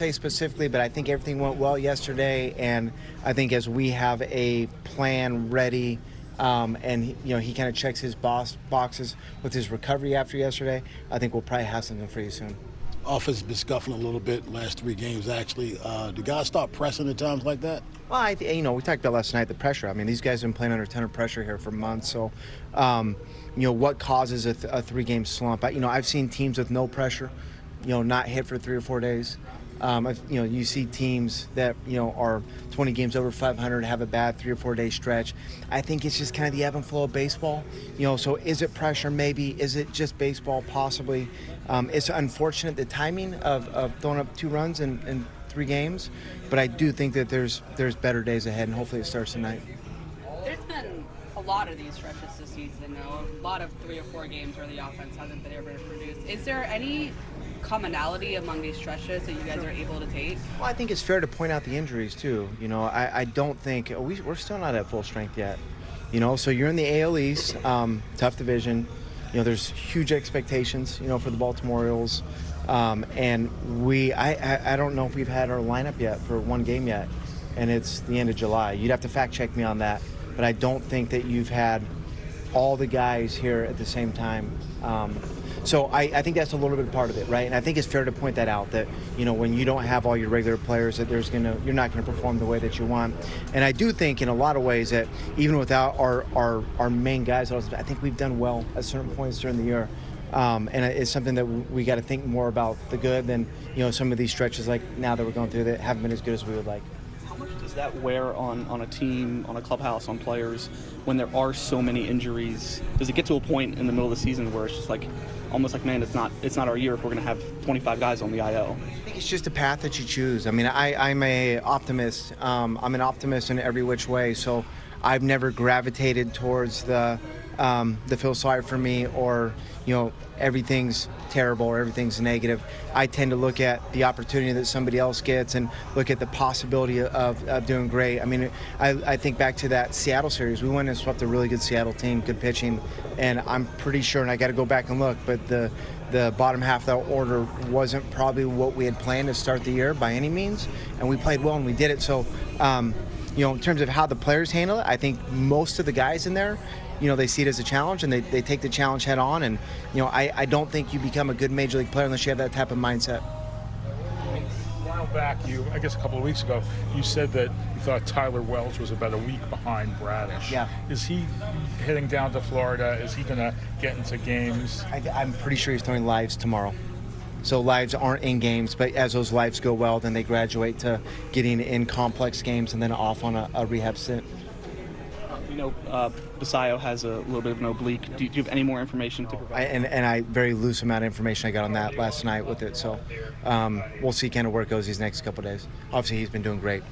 Say specifically, but I think everything went well yesterday, and I think as we have a plan ready, and he kind of checks his boxes with his recovery after yesterday, I think we'll probably have something for you soon. Offense has been scuffling a little bit last 3 games, actually. Do guys start pressing at times like that? Well, we talked about last night the pressure. I mean, these guys have been playing under a ton of pressure here for months. So, what causes a 3-game slump? I've seen teams with no pressure, not hit for 3 or 4 days. You see teams that are 20 games over 500 have a bad 3 or 4 day stretch. I think it's just kind of the ebb and flow of baseball. So is it pressure? Maybe. Is it just baseball? Possibly. It's unfortunate the timing of throwing up 2 runs in 3 games, but I do think that there's better days ahead, and hopefully it starts tonight. There's been a lot of these stretches this season, a lot of 3 or 4 games where the offense hasn't been able to produce. Is there any commonality among these stretches that you guys are able to take? Well, I think it's fair to point out the injuries too. I don't think we're still not at full strength yet. So you're in the AL East, tough division. There's huge expectations, for the Baltimore Orioles, and I don't know if we've had our lineup yet for 1 game yet, and it's the end of July. You'd have to fact check me on that, but I don't think that you've had all the guys here at the same time. So I think that's a little bit part of it, right? And I think it's fair to point that out, that when you don't have all your regular players, that you're not going to perform the way that you want. And I do think in a lot of ways that even without our main guys, I think we've done well at certain points during the year. And it's something that we got to think more about the good than some of these stretches like now that we're going through that haven't been as good as we would like. How much does that wear on a team, on a clubhouse, on players when there are so many injuries? Does it get to a point in the middle of the season where it's just like almost like, man, it's not our year if we're going to have 25 guys on the IL? I think it's just a path that you choose. I mean, I'm an optimist. I'm an optimist in every which way. So I've never gravitated towards the feel sorry for me, or everything's terrible or everything's negative. I tend to look at the opportunity that somebody else gets and look at the possibility of doing great. I mean, I think back to that Seattle series. We went and swept a really good Seattle team, good pitching, and I'm pretty sure, and I got to go back and look, but the bottom half of that order wasn't probably what we had planned to start the year by any means, and we played well and we did it. So, in terms of how the players handle it, I think most of the guys in there, they see it as a challenge, and they take the challenge head on. And, I don't think you become a good major league player unless you have that type of mindset. A while back, I guess a couple of weeks ago, you said that you thought Tyler Wells was about a week behind Bradish. Yeah. Is he heading down to Florida? Is he going to get into games? I'm pretty sure he's throwing lives tomorrow. So lives aren't in games, but as those lives go well, then they graduate to getting in complex games and then off on a rehab stint. Basayo has a little bit of an oblique. Do you have any more information to provide? Very loose amount of information I got on that last night with it. So we'll see kind of where it goes these next couple of days. Obviously, he's been doing great.